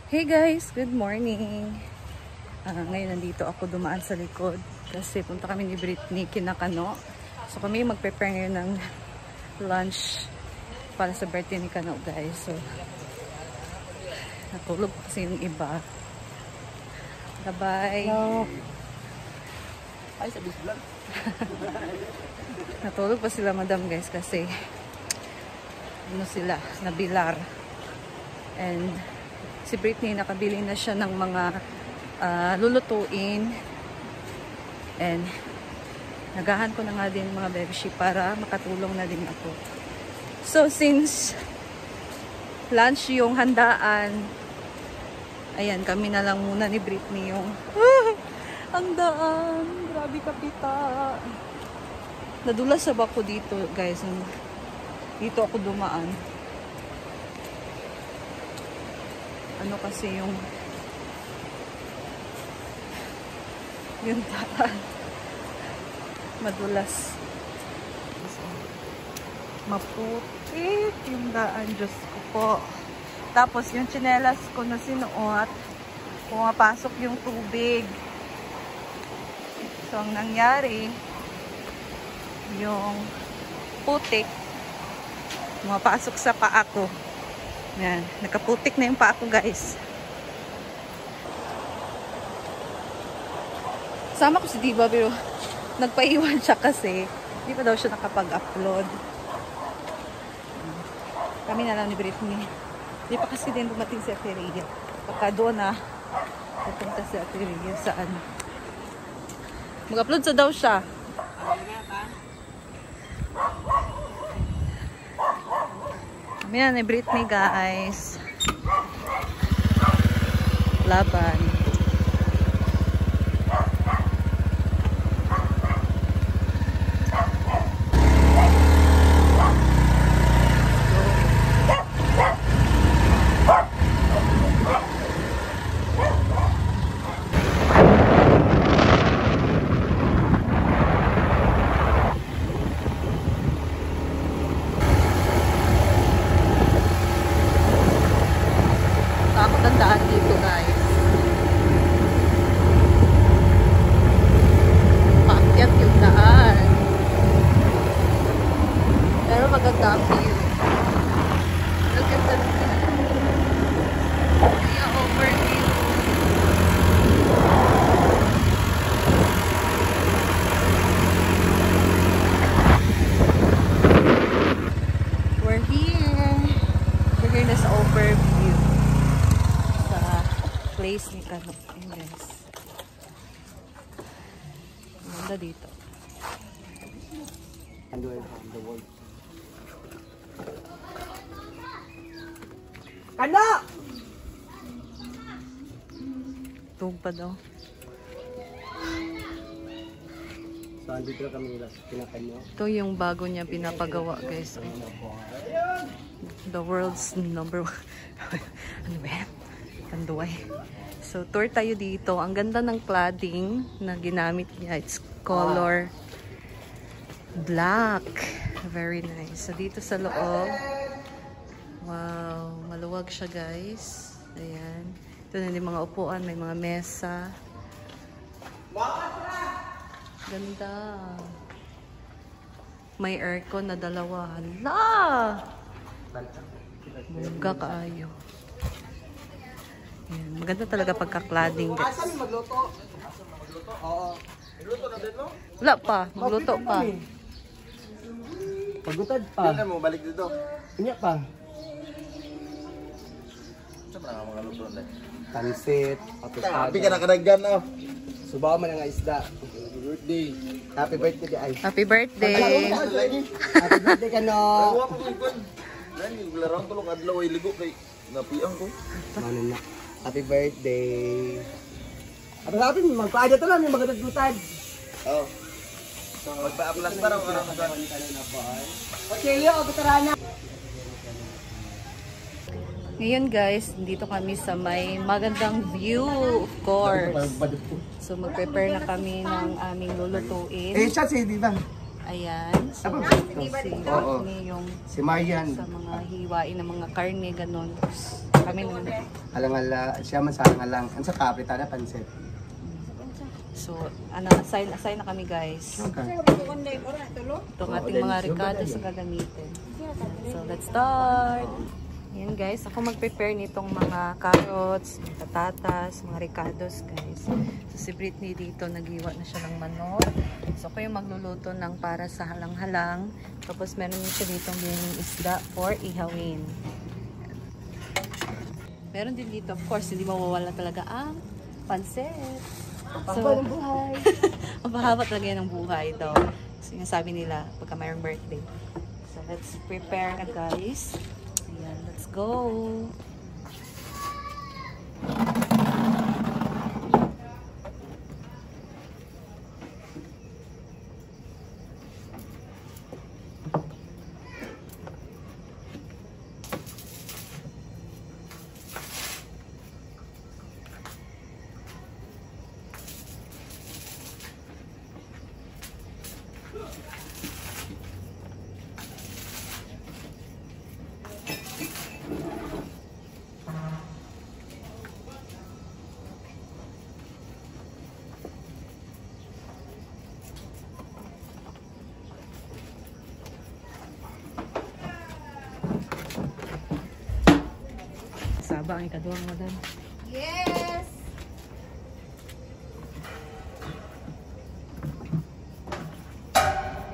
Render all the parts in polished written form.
Hey guys, good morning. Ngayon nandito ako dumaan sa likod kasi punta kami ni Britney Kinakano. So kami mag-prepare ngayon ng lunch para sa birthday ni Kano guys. So natulog kasi yung iba. Bye-bye. Hello. Ay, sa vlog. Natulog pa sila madam guys kasi ano sila, nabilar. And si Britney nakabili na siya ng mga lulutuin. And nagahan ko na nga din mga bebeshi para makatulong na din ako. So since lunch yung handaan, ayan, kami na lang muna ni Britney yung ang daan. Grabe kapita. Nadulas sa bako dito guys. Dito ako dumaan. Ano kasi yung daan madulas, maputik yung daan, Diyos ko po. Tapos yung tsinelas ko na sinuot, pumapasok yung tubig. So ang nangyari, yung putik pumapasok sa paa ko. Yan, nakaputik na yung paa ko guys. Sama ko si Diva pero nagpaiwan siya kasi hindi pa daw siya nakapag-upload. Kami na lang ni Britney. Hindi pa kasi din dumating si Ate Rhea. Pagka doon na pupunta si Ate Rhea sa ano. Mag-upload sa daw siya. Kami na ni Britney guys. Laban. Tandaan dito guys. Paakyat yung daan. Pero maganda ang view. Look at that. Kaya overview. We're here. We're here na sa overview. Place ni Kano. Ayan guys. Ganda dito. Kano! Tug pa daw. So, andito na kami nila sa Kinakano. Ito yung bago niya pinapagawa guys. The world's number one. Ano ba yan? Kanduay. So, tour tayo dito. Ang ganda ng cladding na ginamit niya. It's color black. Very nice. So, dito sa loob. Wow. Maluwag siya, guys. Ayan. Ito na yung mga upuan. May mga mesa. Ganda. May aircon na dalawa. Hala! Bungga kaayo. Ayan, maganda talaga pagka-cladding guys. Asan yung magluto? Oo. Magluto na din mo? Wala pa, magluto pa. Pagutad pa. Kailan mo balik dito? Inya pa. Saan pa nga mga luto na? Pansit, Happy ka na kadaggan na. subaw man nga isda. Happy birthday. Happy birthday ay. Happy birthday! Happy birthday Kano. Nagawa ko yung kwan. Nani, larang tulong adlaw ay ligo kay napiang ko. Ano na. Happy birthday. Sabi magpaada to lang yung magatagutad. Oo. Magpa-aplas na raw karang kwan. Ocelio, Butarana. Ngayon guys, dito kami sa may magandang view, of course. So mag-prepare na kami ng aming lulutuin. Siya si Diva. Ayan. So, Aba, ito si oo. Britney yung Si Marian. sa mga hiwain ng mga karne, ganon. kami nun. Alang-ala, siya man sa alang-alang. Ang sa kaprita na pansit. So, assign na kami guys. Okay. Itong ating mga ricados na gagamitin. So, let's start! Yan guys, ako mag-prepare nitong mga carrots, patatas, mga ricados guys. So, si Britney dito, nag-iwa na siya ng manok. So, ako yung magluluto ng para sa halang-halang. Tapos, meron siya ditong bining isda for ihawin. Meron din dito, of course, hindi mawawala talaga ang pansit. So, ang pahaba talaga yan ng buhay ito. Sinasabi nila pagka mayroong birthday. So, let's prepare na guys. Ayan, let's go! Saba ang ikaduang madam. Yes!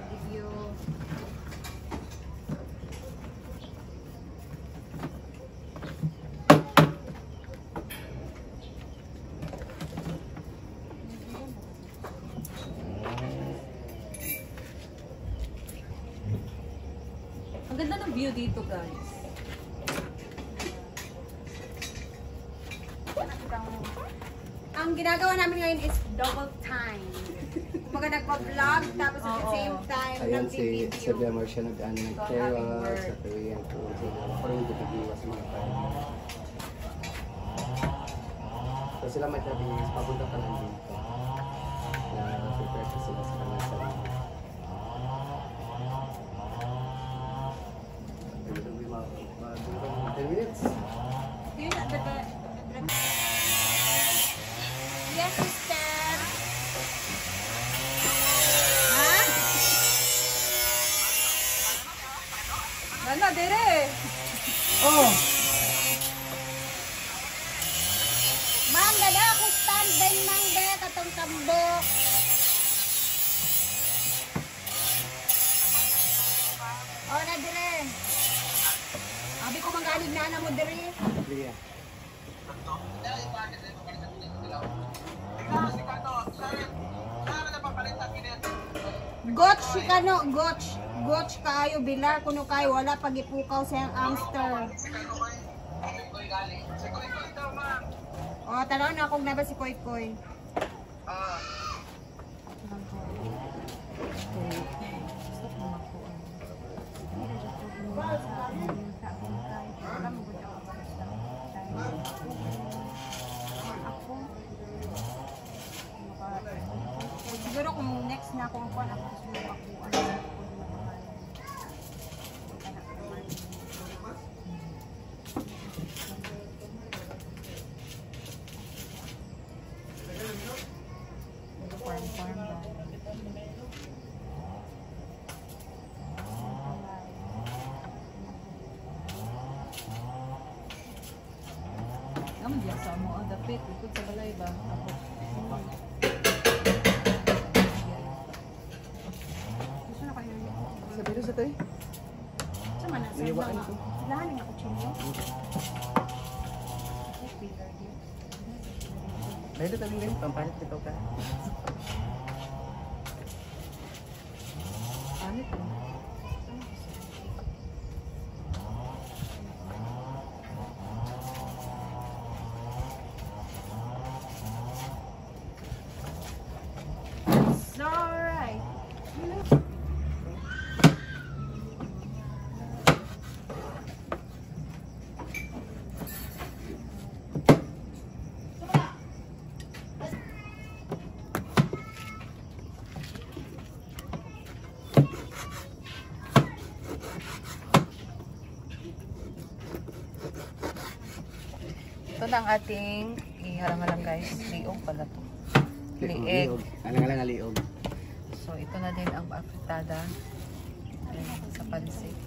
Give you... Ang ganda ng view dito guys. Ang ginagawa namin ngayon is double time. Kumbaga nagpa-vlog, tapos at the same time, Ayan si nag-video. Sir Lemar siya nag-carrots, sa Korean food. Parang hindi pag-iwas sa mga tayo. So sila may sabi, papunta ka lang dito. Na-prepare ka sila sa kanila sa mga. Ito yung mga 10 minutes. Yes, sister. Ano, dire? Oh! Ma'am, dada ako stand din mang be, katong tambok. O, na dire. Abi ko manggalig na mo dire. Sige. Gotch kano, gotch kaayo bilar kuno kay wala pagipukaw sa hamster. Oh, tanaw na akong naba si Koy Koy. Siguro kung next na akong kuan ako gusto mo ako Farm ba? Ang biasa mo, ang dapit, ikot sa balay ba? Ako. gusto na kayo. Sabi ko sa tayo. Sama na sa Naiwaan ko. Silahan nga ako chinyo. Dahil ito tayo ganyan, pampalit ito ka. Ano ito? Alright. na ang ating iharang-harang guys. Liog pala to. Lieg. Alang-alang aliog. So, ito na din ang afritada. Ayan, sa pansit.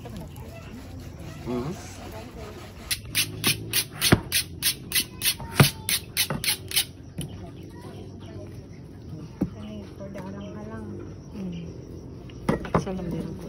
Salam din ko.